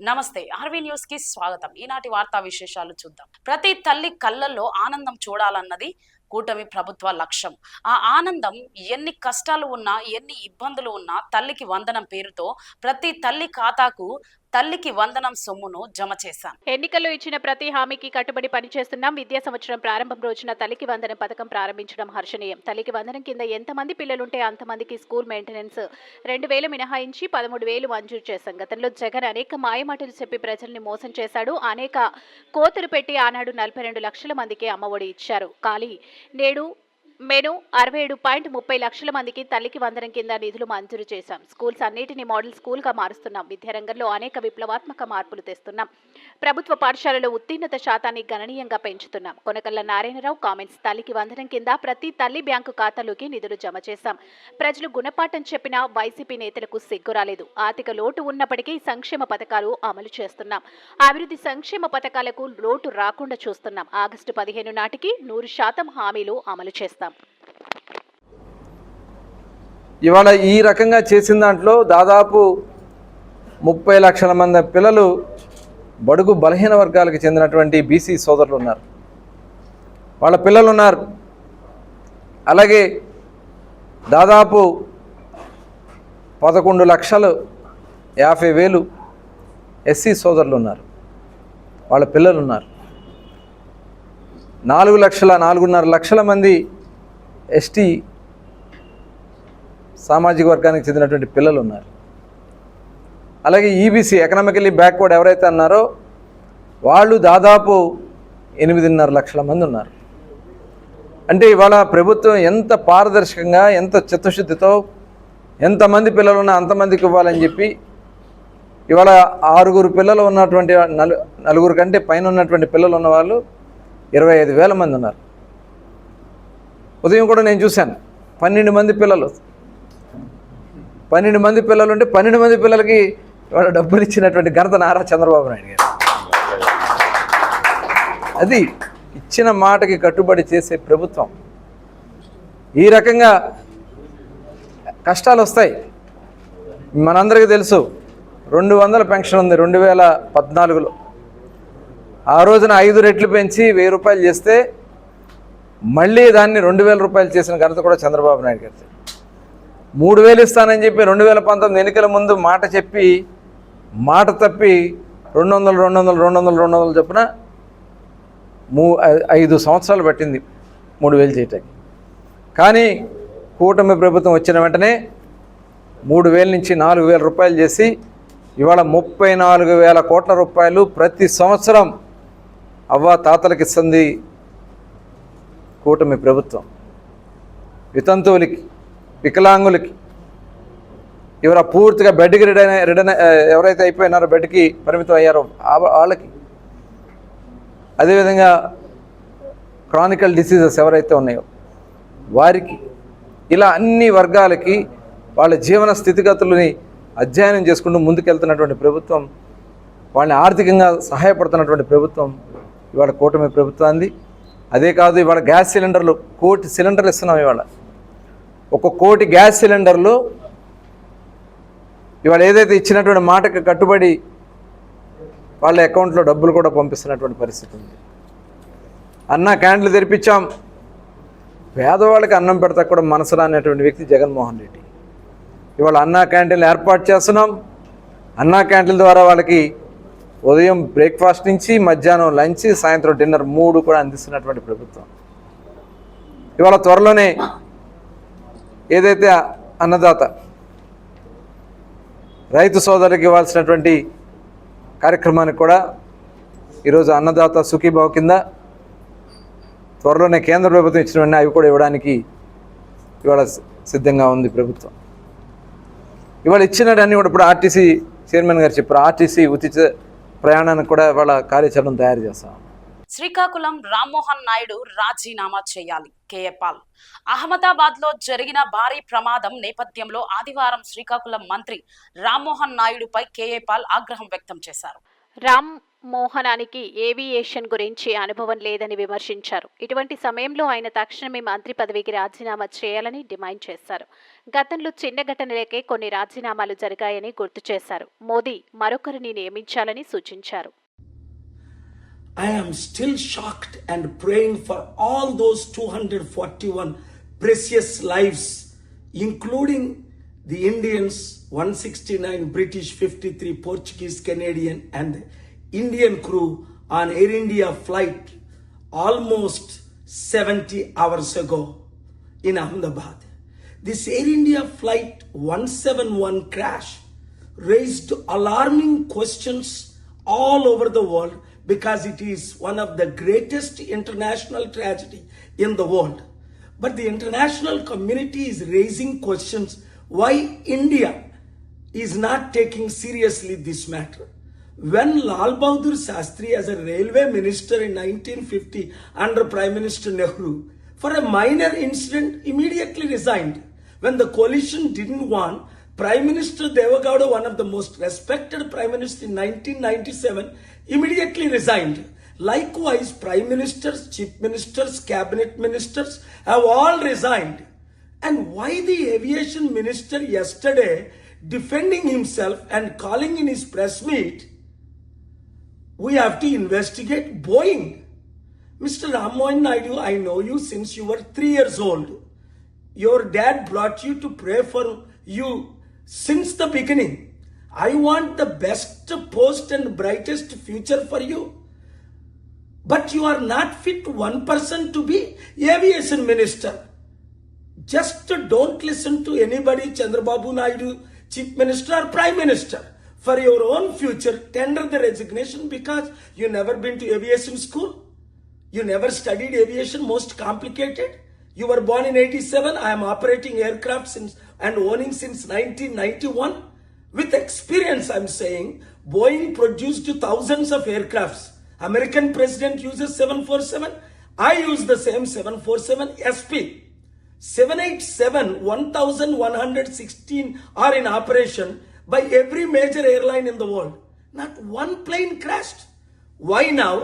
నమస్తే, RV news కి స్వాగతం. ఈనాటి వార్తా విశేషాలు చూద్దాం. ప్రతి తల్లి కళ్ళల్లో ఆనందం చూడాలన్నది కూటమి ప్రభుత్వ లక్ష్యం. ఆ ఆనందం ఎన్ని కష్టాలు ఉన్నా, ఎన్ని ఇబ్బందులు ఉన్నా తల్లికి వందనం పేరుతో ప్రతి తల్లి ఖాతాకు తల్లికి వందనం సొమ్మును జమ చేశాం. ఎన్నికల్లో ఇచ్చిన ప్రతి హామీకి కట్టుబడి పనిచేస్తున్నాం. విద్యా సంవత్సరం ప్రారంభం రోజున తల్లికి వందనం పథకం ప్రారంభించడం హర్షణీయం. తల్లికి వందనం కింద ఎంతమంది పిల్లలుంటే అంతమందికి స్కూల్ మెయింటెనెన్స్ 2,000 మినహాయించి 13,000 మంజూరు చేశాం. గతంలో జగన్ అనేక మాయమాటలు చెప్పి ప్రజల్ని మోసం చేశాడు. అనేక కోతలు పెట్టి ఆనాడు 42 లక్షల మందికి అమ్మఒడి ఇచ్చారు. ఖాళీ నేడు మెను 67.30 లక్షల మందికి తల్లికి వందనం కింద నిధులు మంజూరు చేశాం. స్కూల్స్ అన్నిటినీ మోడల్ స్కూల్గా మారుస్తున్నాం. విద్యారంగంలో అనేక విప్లవాత్మక మార్పులు తెస్తున్నాం. ప్రభుత్వ పాఠశాలలో ఉత్తీర్ణత శాతాన్ని గణనీయంగా పెంచుతున్నాం. కొనకళ్ళ నారాయణరావు కామెంట్స్. తల్లికి వందనం కింద ప్రతి తల్లి బ్యాంకు ఖాతాలోకి నిధులు జమ చేశాం. ప్రజలు గుణపాఠం చెప్పినా వైసీపీ నేతలకు సిగ్గు రాలేదు. ఆర్థిక లోటు ఉన్నప్పటికీ సంక్షేమ పథకాలు అమలు చేస్తున్నాం. అభివృద్ధి సంక్షేమ పథకాలకు లోటు రాకుండా చూస్తున్నాం. ఆగస్టు 15 నాటికి 100% హామీలు అమలు చేస్తాం. ఇవాళ ఈ రకంగా చేసిన దాంట్లో దాదాపు 30 లక్షల మంది పిల్లలు బడుగు బలహీన వర్గాలకు చెందినటువంటి బీసీ సోదరులు ఉన్నారు. వాళ్ళ పిల్లలు ఉన్నారు. అలాగే దాదాపు 11,50,000 ఎస్సీ సోదరులు ఉన్నారు. వాళ్ళ పిల్లలు ఉన్నారు. 4,00,000 లక్షల మంది ఎస్టీ సామాజిక వర్గానికి చెందినటువంటి పిల్లలు ఉన్నారు. అలాగే ఈబీసీ ఎకనామికల్లీ బ్యాక్వర్డ్ ఎవరైతే అన్నారో వాళ్ళు దాదాపు 8.5 లక్షల మంది ఉన్నారు. అంటే ఇవాళ ప్రభుత్వం ఎంత పారదర్శకంగా, ఎంత చిత్తశుద్ధితో ఎంతమంది పిల్లలు ఉన్నా అంతమందికి ఇవ్వాలని చెప్పి ఇవాళ 6 పిల్లలు ఉన్నటువంటి 4 కంటే పైన ఉన్నటువంటి పిల్లలు ఉన్న వాళ్ళు 25,000 మంది ఉన్నారు. ఉదయం కూడా నేను చూశాను 12 మంది పిల్లలు ఉంటే 12 మంది పిల్లలకి వాళ్ళ డబ్బులు ఇచ్చినటువంటి ఘనత నారా చంద్రబాబు నాయుడు గారు. అది ఇచ్చిన మాటకి కట్టుబడి చేసే ప్రభుత్వం. ఈ రకంగా కష్టాలు వస్తాయి. మనందరికీ తెలుసు 200 పెన్షన్ ఉంది 2014లో. ఆ రోజున 5 రెట్లు పెంచి 1,000 రూపాయలు చేస్తే మళ్ళీ దాన్ని 2,000 రూపాయలు చేసిన ఘనత కూడా చంద్రబాబు నాయుడు గారు. 3,000 ఇస్తానని చెప్పి 2019 ఎన్నికల ముందు మాట చెప్పి మాట తప్పి 200 చొప్పున 5 సంవత్సరాలు పట్టింది 3,000 చేయటానికి. కానీ కూటమి ప్రభుత్వం వచ్చిన వెంటనే 3,000 నుంచి 4,000 రూపాయలు చేసి ఇవాళ 34,000 కోట్ల రూపాయలు ప్రతి సంవత్సరం అవ్వ తాతలకు ఇస్తుంది కూటమి ప్రభుత్వం. వితంతువులకి, వికలాంగులకి, ఎవరు పూర్తిగా బెడ్కి రెడైన ఎవరైతే అయిపోయినారో బెడ్కి పరిమితం అయ్యారో వాళ్ళకి, అదేవిధంగా క్రానికల్ డిసీజెస్ ఎవరైతే ఉన్నాయో వారికి, ఇలా అన్ని వర్గాలకి వాళ్ళ జీవన స్థితిగతులని అధ్యయనం చేసుకుంటూ ముందుకెళ్తున్నటువంటి ప్రభుత్వం, వాళ్ళని ఆర్థికంగా సహాయపడుతున్నటువంటి ప్రభుత్వం ఇవాళ కూటమి ప్రభుత్వాన్ని. అదే కాదు, ఇవాళ గ్యాస్ సిలిండర్లు 1 కోటి సిలిండర్లు ఇస్తున్నాం. ఇవాళ 1 కోటి గ్యాస్ సిలిండర్లు ఇవాళ ఏదైతే ఇచ్చినటువంటి మాటకు కట్టుబడి వాళ్ళ అకౌంట్లో డబ్బులు కూడా పంపిస్తున్నటువంటి పరిస్థితి ఉంది. అన్న క్యాంటీన్లు తెరిపించాం. పేదవాళ్ళకి అన్నం పెడతా కూడా మనసు రానటువంటి వ్యక్తి జగన్మోహన్ రెడ్డి. ఇవాళ అన్నా క్యాంటీన్లు ఏర్పాటు చేస్తున్నాం. అన్నా క్యాంటీన్ల ద్వారా వాళ్ళకి ఉదయం బ్రేక్ఫాస్ట్ నుంచి మధ్యాహ్నం లంచ్, సాయంత్రం డిన్నర్ 3 కూడా అందిస్తున్నటువంటి ప్రభుత్వం. ఇవాళ త్వరలోనే ఏదైతే అన్నదాత రైతు సోదరులకు ఇవ్వాల్సినటువంటి కార్యక్రమానికి కూడా ఈరోజు అన్నదాత సుఖీభావ కింద త్వరలోనే కేంద్ర ప్రభుత్వం ఇచ్చినవన్నీ అవి కూడా ఇవ్వడానికి ఇవాళ సిద్ధంగా ఉంది ప్రభుత్వం. ఇవాళ ఇచ్చినవన్నీ కూడా ఇప్పుడు ఆర్టీసీ చైర్మన్ గారు చెప్పారు, ఆర్టీసీ ఉచిత ప్రయాణానికి కూడా ఇవాళ కార్యాచరణ తయారు చేస్తాం. శ్రీకాకుళం రామ్మోహన్ నాయుడు రాజీనామా చేయాలి. KA Paul. అహ్మదాబాద్ లో జరిగిన భారీ ప్రమాదం నేపథ్యంలో ఆదివారం శ్రీకాకుళం మంత్రి రామ్మోహన్ నాయుడుపై కేఏ పాల్ ఆగ్రహం వ్యక్తం చేశారు. రామ్ మోహనానికి ఏవియేషన్ గురించి అనుభవం లేదని విమర్శించారు. ఇటువంటి సమయంలో ఆయన తక్షణమే మంత్రి పదవికి రాజీనామా చేయాలని డిమాండ్ చేశారు. గతంలో చిన్న ఘటనలకే కొన్ని రాజీనామాలు జరిగాయని గుర్తు చేశారు. మోదీ మరొకరిని నియమించాలని సూచించారు. I am still shocked and praying for all those 241 precious lives, including the Indians, 169 British, 53 Portuguese, Canadian, and the Indian crew on Air India flight almost 70 hours ago in Ahmedabad. This Air India flight 171 crash raised alarming questions all over the world because it is one of the greatest international tragedy in the world. But the international community is raising questions why India is not taking seriously this matter. When Lal Bahadur Shastri as a railway minister in 1950 under Prime Minister Nehru, for a minor incident immediately resigned. When the coalition didn't want, Prime Minister Devagowda, one of the most respected Prime Minister in 1997, immediately resigned. Likewise, Prime Ministers, Chief Ministers, Cabinet Ministers have all resigned. And why the Aviation Minister yesterday defending himself and calling in his press meet, we have to investigate Boeing. Mr. Ram Mohan Naidu, I know you since you were 3 years old. Your dad brought you to pray for you since the beginning. I want the best post and brightest future for you. But you are not fit 1% to be aviation minister. Just don't listen to anybody, Chandrababu Naidu, Chief Minister or Prime Minister. For your own future, tender the resignation because you never been to aviation school. You never studied aviation, most complicated. You were born in 87. I am operating aircraft since and owning since 1991. With experience, I'm saying, Boeing produced thousands of aircrafts. American president uses 747. I use the same 747 SP. 787, 1116 are in operation by every major airline in the world. Not one plane crashed. Why now?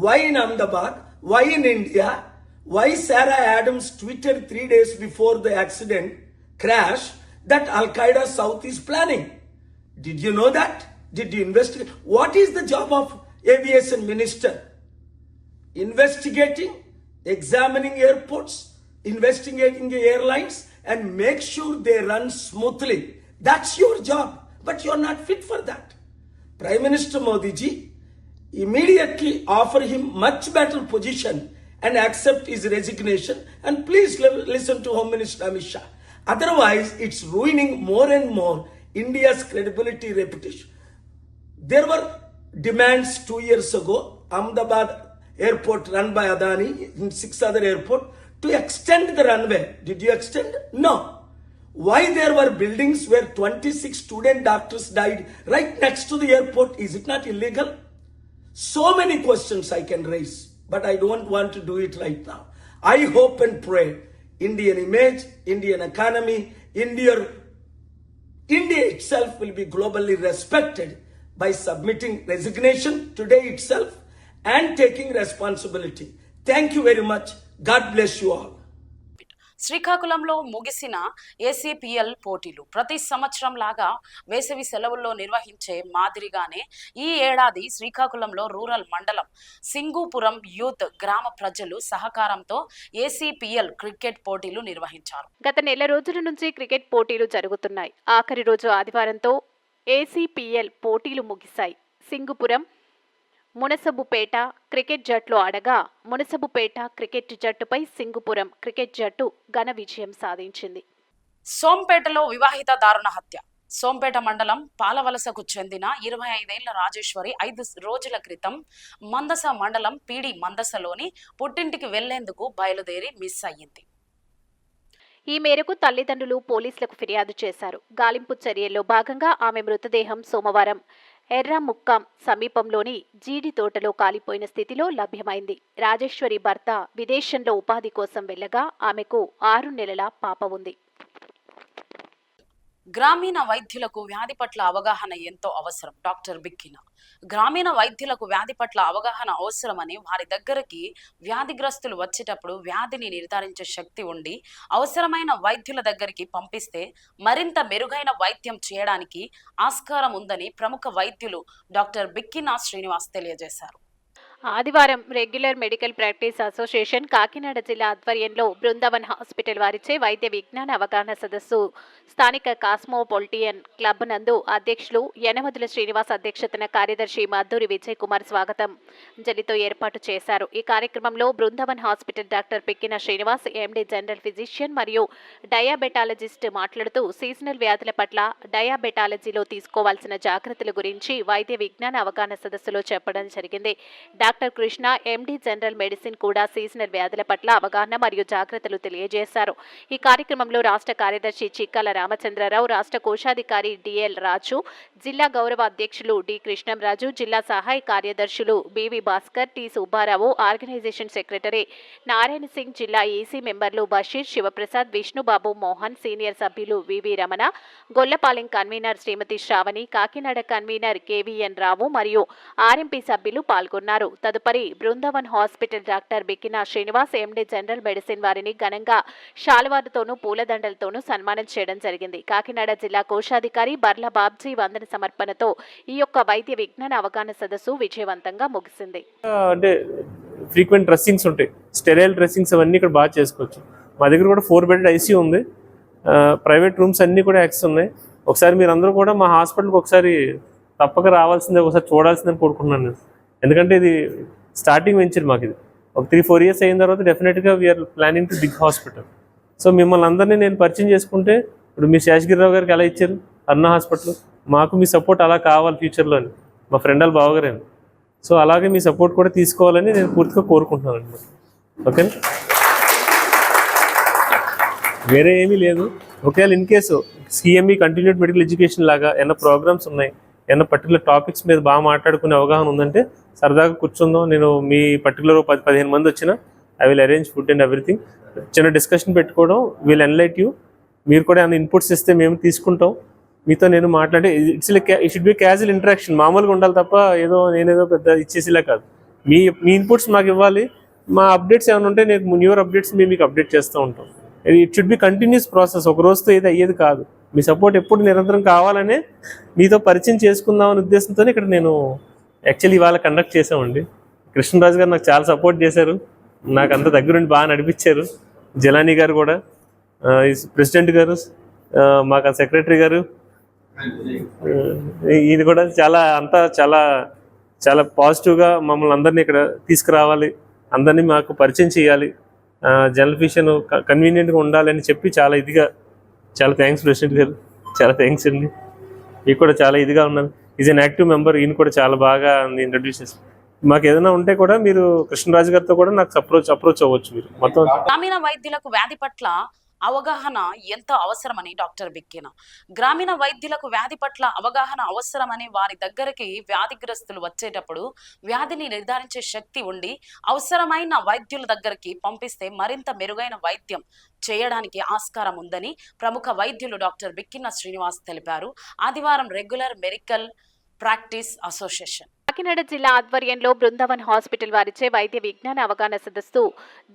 Why in Ahmedabad? Why in India? Why Sarah Adams tweeted 3 days before the accident crash that Al-Qaeda South is planning? Did you know that? Did you investigate? What is the job of aviation minister? Investigating, examining airports, investigating the airlines and make sure they run smoothly. That's your job, but you're not fit for that. Prime Minister Modi ji, immediately offer him much better position and accept his resignation, and please listen to Home Minister Amit Shah. Otherwise, it's ruining more and more India's credibility, reputation. There were demands 2 years ago, Ahmedabad airport run by Adani, in 6 other airports, to extend the runway. Did you extend? No. Why there were buildings where 26 student doctors died right next to the airport? Is it not illegal? So many questions I can raise, but I don't want to do it right now. I hope and pray Indian image, Indian economy, India itself will be globally respected by submitting resignation today itself and taking responsibility. Thank you very much. God bless you all. శ్రీకాకుళంలో ముగిసిన ఏసీపీఎల్ పోటీలు ప్రతి సంవత్సరం లాగా వేసవి సెలవుల్లో నిర్వహించే మాదిరిగానే ఈ ఏడాది శ్రీకాకుళంలో రూరల్ మండలం సింగూపురం యూత్ గ్రామ ప్రజలు సహకారంతో ఏసీపీఎల్ క్రికెట్ పోటీలు నిర్వహించారు. గత నెల రోజుల నుంచి క్రికెట్ పోటీలు జరుగుతున్నాయి. ఆఖరి రోజు ఆదివారంతో ఏసీపీఎల్ పోటీలు ముగిశాయి. సింగూపురం మునసబుపేట క్రికెట్ జట్లు ఆడగా మునసబుపేట క్రికెట్ జట్టుపై సింగూపురం క్రికెట్ జట్టు ఘన విజయం సాధించింది. సోంపేటలో వివాహిత దారుణ హత్య. సోంపేట మండలం పాలవలసకు చెందిన 25 ఏళ్ల రాజేశ్వరి 5 రోజుల క్రితం మందస మండలం పీడి మందసలోని పుట్టింటికి వెళ్లేందుకు బయలుదేరి మిస్ అయ్యింది. ఈ మేరకు తల్లిదండ్రులు పోలీసులకు ఫిర్యాదు చేశారు. గాలింపు చర్యల్లో భాగంగా ఆమె మృతదేహం సోమవారం ఎర్రముక్కాం సమీపంలోని జీడి తోటలో కాలిపోయిన స్థితిలో లభ్యమైంది. రాజేశ్వరి భర్త విదేశంలో ఉపాధి కోసం వెళ్లగా ఆమెకు 6 నెలల పాప ఉంది. గ్రామీణ వైద్యులకు వ్యాధి పట్ల అవగాహన ఎంతో అవసరం. డాక్టర్ బిక్కిన గ్రామీణ వైద్యులకు వ్యాధి పట్ల అవగాహన అవసరమని, వారి దగ్గరికి వ్యాధిగ్రస్తులు వచ్చేటప్పుడు వ్యాధిని నిర్ధారించే శక్తి ఉండి అవసరమైన వైద్యుల దగ్గరికి పంపిస్తే మరింత మెరుగైన వైద్యం చేయడానికి ఆస్కారం ఉందని ప్రముఖ వైద్యులు డాక్టర్ బిక్కిన శ్రీనివాస్ తెలియజేశారు. ఆదివారం regular medical practice association Kakinada జిల్లా ఆధ్వర్యంలో బృందావన్ హాస్పిటల్ వారిచే వైద్య విజ్ఞాన అవగాహన సదస్సు స్థానిక కాస్మోపొలిటియన్ క్లబ్ నందు అధ్యక్షులు యనమదుల శ్రీనివాస్ అధ్యక్షతన కార్యదర్శి మద్దూరి విజయ్ కుమార్ స్వాగతం జలితో ఏర్పాటు చేశారు. ఈ కార్యక్రమంలో Brindavan hospital doctor Pikkina Srinivas, MD general physician మరియు డయాబెటాలజిస్ట్ మాట్లాడుతూ సీజనల్ వ్యాధుల పట్ల డయాబెటాలజీలో తీసుకోవాల్సిన జాగ్రత్తల గురించి వైద్య విజ్ఞాన అవగాహన సదస్సులో చెప్పడం జరిగింది. డాక్టర్ కృష్ణ, ఎండి జనరల్ మెడిసిన్ కూడా సీజనల్ వ్యాధుల పట్ల అవగాహన మరియు జాగ్రత్తలు తెలియజేశారు. ఈ కార్యక్రమంలో రాష్ట్ర కార్యదర్శి చిక్కల రామచంద్రరావు, రాష్ట్ర కోశాధికారి డిఎల్ రాజు, జిల్లా గౌరవ అధ్యక్షులు డి కృష్ణంరాజు, జిల్లా సహాయ కార్యదర్శులు B V Bhaskar, T Subbarao, organisation secretary Narayana Singh, జిల్లా ఈసీ మెంబర్లు బషీర్, శివప్రసాద్, విష్ణుబాబు, మోహన్, సీనియర్ సభ్యులు V V Ramana, Gollapalem convener Shrimati Sravani, Kakinada convener KVN Rao మరియు ఆర్ఎంపీ సభ్యులు పాల్గొన్నారు. తదుపరి Brindavan hospital doctor Bikkina Srinivas, MD general medicine వారిని ఘనంగా శాలువాలతోనూ పూలదండలతోనూ సన్మానం చేయడం జరిగింది. కాకినాడ జిల్లా కోశాధికారి బర్ల బాబ్జీ వందన సమర్పణతో ఈ యొక్క వైద్య విజ్ఞాన అవగాహన సదస్సు విజయవంతంగా ముగిసింది. అంటే ఫ్రీక్వెంట్ డ్రెస్సింగ్స్ ఉంటాయి, స్టెరైల్ డ్రెస్సింగ్స్ అవన్నీ ఇక్కడ బాగా చేసుకోవచ్చు. మా దగ్గర కూడా 4 బెడ్ ఐసీ ఉంది, ప్రైవేట్ రూమ్స్ అన్నీ కూడా యాక్సెస్ ఉన్నాయి. ఒకసారి మీరు అందరూ కూడా మా హాస్పిటల్కి ఒకసారి తప్పక రావాల్సిందే, ఒకసారి చూడాల్సిందని కోరుకుంటున్నాను నేను. ఎందుకంటే ఇది స్టార్టింగ్ వెంచర్ మాకు. ఇది ఒక 3-4 ఇయర్స్ అయిన తర్వాత డెఫినెట్గా we are planning to big hospital. So మిమ్మల్ని అందరినీ నేను పరిచయం చేసుకుంటే, ఇప్పుడు మీ శేషగిరిరావు గారికి ఎలా ఇచ్చారు అన్న హాస్పిటల్, మాకు మీ సపోర్ట్ అలా కావాలి ఫ్యూచర్లో అని మా ఫ్రెండ్ వాళ్ళ బావగారేను. సో అలాగే మీ సపోర్ట్ కూడా తీసుకోవాలని నేను పూర్తిగా కోరుకుంటున్నాను అనమాట. ఓకేనా, వేరే ఏమీ లేదు. ఒకవేళ in case CME continued medical education లాగా ఏమైనా ప్రోగ్రామ్స్ ఉన్నాయి, ఏమైనా పర్టికులర్ టాపిక్స్ మీద బాగా మాట్లాడుకునే అవగాహన ఉందంటే సరదాగా కూర్చుందాం. నేను మీ పర్టికులర్ 10-15 మంది వచ్చినా I will arrange food and everything. చిన్న డిస్కషన్ పెట్టుకోవడం, విల్ ఎన్లైట్ యూ. మీరు కూడా ఏమైనా ఇన్పుట్స్ ఇస్తే మేము తీసుకుంటాం, మీతో నేను మాట్లాడే. It should be casual interaction, మామూలుగా ఉండాలి తప్ప నేనేదో పెద్ద ఇచ్చేసిలా కాదు. మీ ఇన్పుట్స్ మాకు ఇవ్వాలి. మా అప్డేట్స్ ఏమైనా ఉంటే నేను న్యూర్ అప్డేట్స్ మీకు అప్డేట్ చేస్తూ ఉంటాం. It should be continuous process, ఒక రోజుతో ఏది అయ్యేది కాదు. మీ సపోర్ట్ ఎప్పుడు నిరంతరం కావాలనే మీతో పరిచయం చేసుకుందామనే ఉద్దేశంతో ఇక్కడ నేను యాక్చువల్లీ ఇవాళ కండక్ట్ చేసామండి. కృష్ణరాజు గారు నాకు చాలా సపోర్ట్ చేశారు, నాకు అంత దగ్గరుండి బాగా నడిపించారు. జలానీ గారు కూడా, ప్రెసిడెంట్ గారు, మాకు సెక్రటరీ గారు, ఇది కూడా చాలా పాజిటివ్గా మమ్మల్ని అందరినీ ఇక్కడ తీసుకురావాలి, అందరినీ మాకు పరిచయం చేయాలి, జనరల్ ఫిజిషియన్ కన్వీనియంట్గా ఉండాలని చెప్పి చాలా థ్యాంక్స్ ప్రెసిడెంట్ గారు, చాలా థ్యాంక్స్ అండి. మీకు కూడా చాలా ఇదిగా ఉన్నాను. ఈజ్ అన్ యాక్టివ్ మెంబర్, ఈయన కూడా చాలా బాగా ఇంట్రడ్యూస్ చేస్తారు. మాకు ఏదైనా ఉంటే కూడా మీరు కృష్ణరాజు గారితో కూడా నాకు అప్రోచ్ అవ్వచ్చు. మీరు మొత్తం గ్రామీణ వైద్యులకు వ్యాధి పట్ల అవగాహన ఎంతో అవసరమని డాక్టర్ బిక్కిన గ్రామీణ వైద్యులకు వ్యాధి పట్ల అవగాహన అవసరమని, వారి దగ్గరికి వ్యాధిగ్రస్తులు వచ్చేటప్పుడు వ్యాధిని నిర్ధారించే శక్తి ఉండి అవసరమైన వైద్యుల దగ్గరికి పంపిస్తే మరింత మెరుగైన వైద్యం చేయడానికి ఆస్కారం ఉందని ప్రముఖ వైద్యులు డాక్టర్ బిక్కిన శ్రీనివాస్ తెలిపారు. ఆదివారం regular medical practice association Kakinada జిల్లా ఆధ్వర్యంలో బృందావన్ హాస్పిటల్ వారిచే వైద్య విజ్ఞాన అవగాహన సదస్సు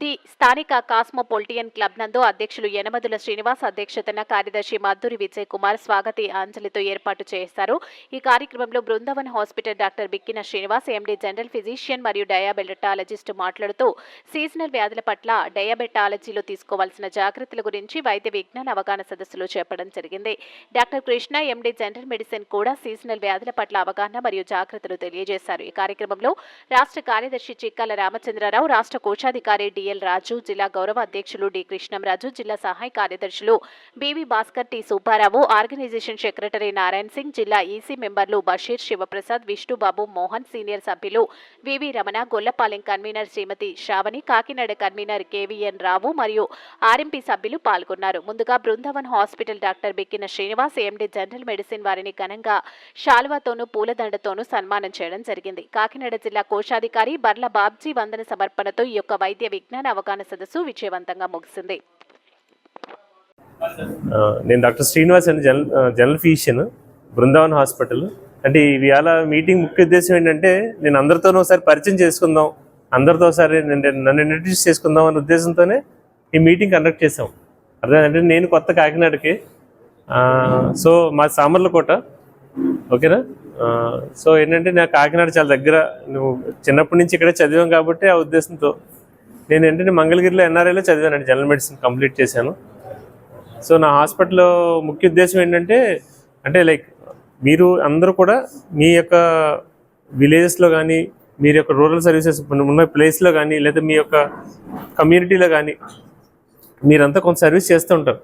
ది స్థానిక కాస్మోపొలిటియన్ క్లబ్ నందు అధ్యక్షులు యనమదుల శ్రీనివాస్ అధ్యక్షతన కార్యదర్శి మద్దూరి విజయ్ కుమార్ స్వాగతి అంజలితో ఏర్పాటు చేశారు. ఈ కార్యక్రమంలో Brindavan hospital doctor Bikkina Srinivas, MD general physician మరియు డయాబెటాలజిస్ట్ మాట్లాడుతూ సీజనల్ వ్యాధుల పట్ల డయాబెటాలజీలో తీసుకోవాల్సిన జాగ్రత్తల గురించి వైద్య విజ్ఞాన అవగాహన సదస్సులో చెప్పడం జరిగింది. డాక్టర్ కృష్ణ, ఎండి జనరల్ మెడిసిన్ కూడా సీజనల్ వ్యాధుల పట్ల అవగాహన మరియు జాగ్రత్తలు తెలియజేశారు. ఈ కార్యక్రమంలో రాష్ట్ర కార్యదర్శి చిక్కల రామచంద్రరావు, రాష్ట్ర కోశాధికారి డిఎల్ రాజు, జిల్లా గౌరవ అధ్యక్షులు డి కృష్ణంరాజు, జిల్లా సహాయ కార్యదర్శులు B V Bhaskar, T Subbarao, organisation secretary Narayana Singh, జిల్లా ఈసీ మెంబర్లు బషీర్, శివప్రసాద్, విష్ణుబాబు, మోహన్, సీనియర్ సభ్యులు V V Ramana, Gollapalem convener Shrimati Sravani, Kakinada convener KVN Rao మరియు ఆర్ఎంపీ సభ్యులు పాల్గొన్నారు. ముందుగా Brindavan hospital doctor Bikkina Srinivas, MD general medicine వారిని ఘనంగా శాలువాతోనూ పూలదండతోనూ సన్మానం చేయడం జరిగింది. కాకినాడ జిల్లా కోశాధికారి బర్ల బాబ్జీ వందన సమర్పణతో ఈ యొక్క వైద్య విజ్ఞాన అవగాహన సదస్సు విజయవంతంగా ముగిసింది. నేను డాక్టర్ శ్రీనివాస్ అండి, జనరల్ ఫిజిషియన్, బృందావన్ హాస్పిటల్. అంటే ఇవాళ మీటింగ్ ముఖ్య ఉద్దేశం ఏంటంటే నేను అందరితోనూ ఒకసారి పరిచయం చేసుకుందాం, అందరితో ఒకసారి నన్ను ఇంట్రడ్యూస్ చేసుకుందాం అనే ఉద్దేశంతోనే ఈ మీటింగ్ కండక్ట్ చేసాం. అర్థమైందంటే నేను కొత్త కాకినాడకి, సో మా సామర్లకోట, ఓకేనా. సో ఏంటంటే నాకు కాకినాడ చాలా దగ్గర, నువ్వు చిన్నప్పటి నుంచి ఇక్కడే చదివాం కాబట్టి ఆ ఉద్దేశంతో నేను ఏంటంటే మంగళగిరిలో ఎన్ఆర్ఐలో చదివానండి, జనరల్ మెడిసిన్ కంప్లీట్ చేశాను. సో నా హాస్పిటల్లో ముఖ్య ఉద్దేశం ఏంటంటే, అంటే లైక్ మీరు అందరూ కూడా మీ యొక్క విలేజెస్లో కానీ, మీరు యొక్క రూరల్ సర్వీసెస్ ఉన్న ప్లేస్లో కానీ, లేదా మీ యొక్క కమ్యూనిటీలో కానీ మీరంతా కొంత సర్వీస్ చేస్తూ ఉంటారు.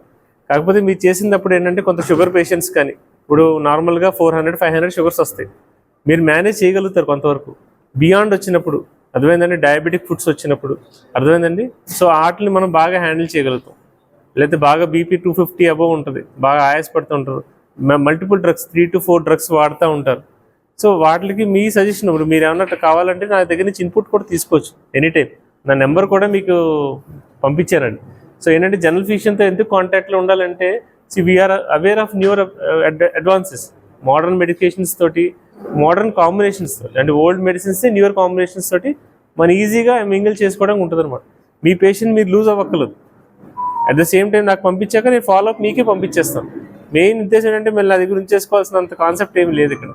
కాకపోతే మీరు చేసినప్పుడు ఏంటంటే కొంత షుగర్ పేషెంట్స్ కానీ, ఇప్పుడు నార్మల్గా 400-500 షుగర్స్ వస్తాయి, మీరు మేనేజ్ చేయగలుగుతారు కొంతవరకు. బియాండ్ వచ్చినప్పుడు, అర్థమైందండి, డయాబెటిక్ ఫుడ్స్ వచ్చినప్పుడు, అర్థమైందండి, సో వాటిని మనం బాగా హ్యాండిల్ చేయగలుగుతాం. లేకపోతే బాగా బీపీ 250 అబవ్ ఉంటుంది, బాగా ఆయాసపడుతూ ఉంటారు, మల్టిపుల్ డ్రగ్స్ 3 to 4 డ్రగ్స్ వాడుతూ ఉంటారు. సో వాటికి మీ సజెషన్, ఇప్పుడు మీరు ఏమన్నా కావాలంటే నా దగ్గర నుంచి ఇన్పుట్ కూడా తీసుకోవచ్చు ఎనీ టైం. నా నెంబర్ కూడా మీకు పంపించారండి. సో ఏంటంటే జనరల్ ఫిజిషియన్తో ఎందుకు కాంటాక్ట్లో ఉండాలంటే, we are aware of newer advances, modern medications తోటి, మోడర్న్ కాంబినేషన్స్ తోటి, అంటే ఓల్డ్ మెడిసిన్స్ న్యూర్ కాంబినేషన్స్ తోటి మనం ఈజీగా మింగిల్ చేసుకోవడం ఉంటుంది అనమాట. మీ పేషెంట్ మీరు లూజ్ అవ్వక్కర్లేదు. అట్ ద సేమ్ టైం నాకు పంపించాక నేను ఫాలోఅప్ మీకే పంపించేస్తాను. మెయిన్ ఉద్దేశం ఏంటంటే మళ్ళీ నా దగ్గర ఉంచేసుకోవాల్సినంత కాన్సెప్ట్ ఏమి లేదు ఇక్కడ.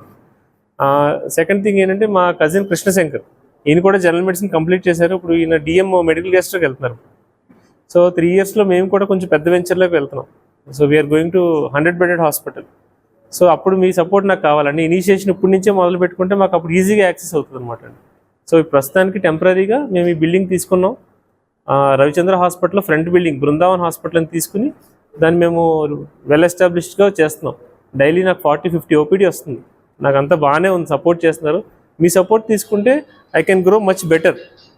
సెకండ్ థింగ్ ఏంటంటే మా కజిన్ కృష్ణశంకర్, ఈయన కూడా జనరల్ మెడిసిన్ కంప్లీట్ చేశారు. ఇప్పుడు ఈయన డిఎం మెడికల్ గెస్ట్కి వెళ్తున్నారు. సో 3 yearsలో మేము కూడా కొంచెం పెద్ద వెంచర్లోకి వెళ్తున్నాం. So we are going to 100-bedded hospital. So అప్పుడు మీ సపోర్ట్ నాకు కావాలండి. ఇనిషియేషన్ ఇప్పటి నుంచే మొదలు పెట్టుకుంటే మాకు అప్పుడు ఈజీగా యాక్సెస్ అవుతుంది అనమాట అండి. సో ప్రస్తుతానికి టెంపరీగా మేము ఈ బిల్డింగ్ తీసుకున్నాం. Ravichandra hospital front building Brindavan hospital అని తీసుకుని దాన్ని మేము వెల్ ఎస్టాబ్లిష్డ్గా చేస్తున్నాం. డైలీ నాకు 40-50 ఓపీడీ వస్తుంది. నాకు అంతా బాగానే ఉంది, సపోర్ట్ చేస్తున్నారు. మీ సపోర్ట్ తీసుకుంటే I can grow much better.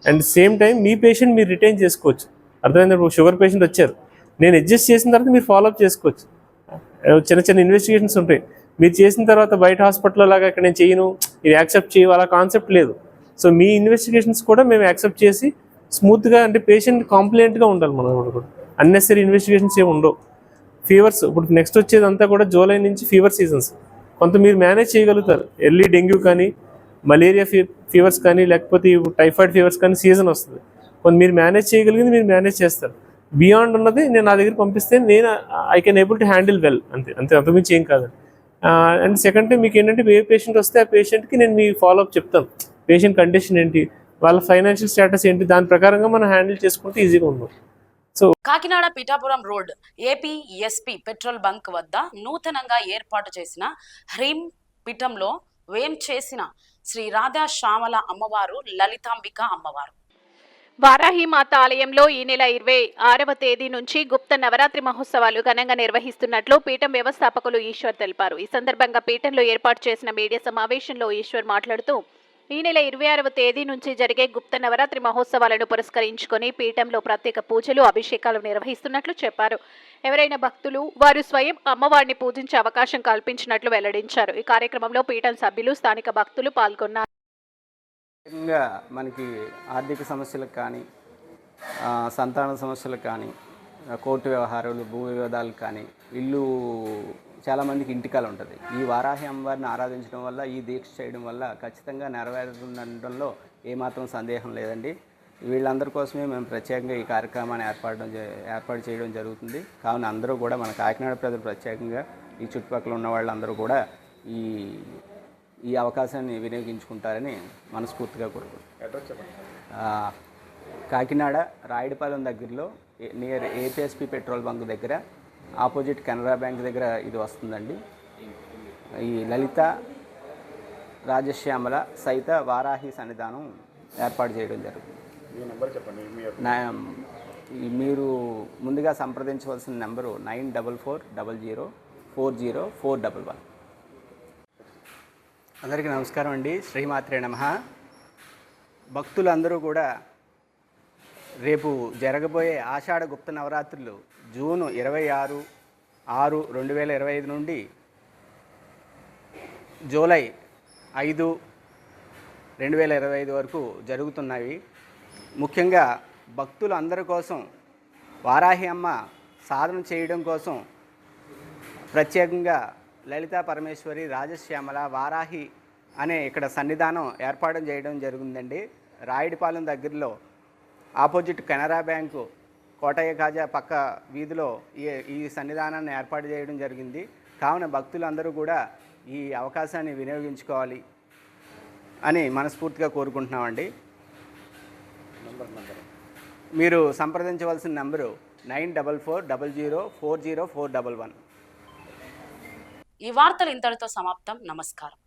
And same time me patient మీరు రిటైన్ చేసుకోవచ్చు. అర్థమైంది, షుగర్ పేషెంట్ వచ్చారు, నేను అడ్జస్ట్ చేసిన తర్వాత మీరు ఫాలోఅప్ చేసుకోవచ్చు. చిన్న చిన్న ఇన్వెస్టిగేషన్స్ ఉంటాయి, మీరు చేసిన తర్వాత బయట హాస్పిటల్లో లాగా ఇక్కడ నేను చేయను, ఇది యాక్సెప్ట్ చేయవు, అలా కాన్సెప్ట్ లేదు. సో మీ ఇన్వెస్టిగేషన్స్ కూడా మేము యాక్సెప్ట్ చేసి స్మూత్గా, అంటే పేషెంట్ కాంప్లైంట్గా ఉండాలి. మనం కూడా అన్నెసరీ ఇన్వెస్టిగేషన్స్ ఏమి ఉండవు. ఫీవర్స్ ఇప్పుడు నెక్స్ట్ వచ్చేదంతా కూడా జూలై నుంచి ఫీవర్ సీజన్స్, కొంత మీరు మేనేజ్ చేయగలుగుతారు. ఎర్లీ డెంగ్యూ కానీ, మలేరియా ఫీవర్స్ కానీ, లేకపోతే టైఫాయిడ్ ఫీవర్స్ కానీ సీజన్ వస్తుంది. కొంత మీరు మేనేజ్ చేయగలిగింది మీరు మేనేజ్ చేస్తారు. బియాండ్ ఉన్నది నేను నా దగ్గర పంపిస్తే నేను I can able to handle well, అంతే అంతకుమించి ఏం కాదండి. అండ్ సెకండ్ టైం మీకు ఏంటంటే ఏ పేషెంట్ వస్తే ఆ పేషెంట్కి నేను మీ ఫాలోఅప్ చెప్తాను. పేషెంట్ కండిషన్ ఏంటి, వాళ్ళ ఫైనాన్షియల్ స్టేటస్ ఏంటి, దాని ప్రకారంగా మనం హ్యాండిల్ చేసుకుంటే ఈజీగా ఉన్నాం. Kakinada Pithapuram road AP SP petrol bunk వద్ద నూతనంగా ఏర్పాటు చేసిన హ్రీం పీఠంలో వేం చేసిన శ్రీ రాధా శ్యామల అమ్మవారు లలితాంబిక అమ్మవారు. వారాహిమాత ఆలయంలో ఈ నెల 26వ తేదీ నుంచి గుప్త నవరాత్రి మహోత్సవాలు ఘనంగా నిర్వహిస్తున్నట్లు పీఠం వ్యవస్థాపకులు ఈశ్వర్ తెలిపారు. ఈ సందర్భంగా పీఠంలో ఏర్పాటు చేసిన మీడియా సమావేశంలో ఈశ్వర్ మాట్లాడుతూ, ఈ నెల 26వ తేదీ నుంచి జరిగే గుప్త నవరాత్రి మహోత్సవాలను పురస్కరించుకొని పీఠంలో ప్రత్యేక పూజలు, అభిషేకాలు నిర్వహిస్తున్నట్లు చెప్పారు. ఎవరైనా భక్తులు వారు స్వయం అమ్మవారిని పూజించే అవకాశం కల్పించినట్లు వెల్లడించారు. ఈ కార్యక్రమంలో పీఠం సభ్యులు, స్థానిక భక్తులు పాల్గొన్నారు. ముఖ్యంగా మనకి ఆర్థిక సమస్యలకు కానీ, సంతాన సమస్యలకు కానీ, కోర్టు వ్యవహారాలు, భూ వివాదాలకు కానీ, ఇల్లు చాలామందికి ఇంటికాలు ఉంటుంది. ఈ వారాహి అమ్మవారిని ఆరాధించడం వల్ల, ఈ దీక్ష చేయడం వల్ల ఖచ్చితంగా నెరవేరుతుండడంలో ఏమాత్రం సందేహం లేదండి. వీళ్ళందరి కోసమే మేము ప్రత్యేకంగా ఈ కార్యక్రమాన్ని ఏర్పాటు చేయడం జరుగుతుంది. కావున అందరూ కూడా, మన కాకినాడ ప్రజలు ప్రత్యేకంగా, ఈ చుట్టుపక్కల ఉన్న వాళ్ళందరూ కూడా ఈ అవకాశాన్ని వినియోగించుకుంటారని మనస్ఫూర్తిగా కోరుకుంటున్నాను. కాకినాడ రాయుడుపాలెం దగ్గరలో నియర్ ఏపీఎస్పీ పెట్రోల్ బంక్ దగ్గర, ఆపోజిట్ కెనరా బ్యాంక్ దగ్గర ఇది వస్తుందండి. ఈ లలిత రాజశ్యామల సహిత వారాహి సన్నిధానం ఏర్పాటు చేయడం జరుగుతుంది. మీరు ముందుగా సంప్రదించవలసిన నెంబరు 9440040411. అందరికీ నమస్కారం అండి. శ్రీమాత్రే నమః. భక్తులందరూ కూడా రేపు జరగబోయే ఆషాఢ గుప్త నవరాత్రులు జూన్ 26/6/2025 నుండి జూలై 5/2025 వరకు జరుగుతున్నాయి. ముఖ్యంగా భక్తులందరి కోసం వారాహి అమ్మ సాధన చేయడం కోసం ప్రత్యేకంగా లలితా పరమేశ్వరి, రాజశ్యామల, వారాహి అనే ఇక్కడ సన్నిధానం ఏర్పాటు చేయడం జరిగిందండి. రాయుడిపాలెం దగ్గరలో ఆపోజిట్ కెనరా బ్యాంకు కోటయ్య కాజా పక్క వీధిలో ఈ సన్నిధానాన్ని ఏర్పాటు చేయడం జరిగింది. కావున భక్తులందరూ కూడా ఈ అవకాశాన్ని వినియోగించుకోవాలి అని మనస్ఫూర్తిగా కోరుకుంటున్నామండి. మీరు సంప్రదించవలసిన నంబరు 9440040411. ఈ వార్తలు ఇంతటితో సమాప్తం. నమస్కారం.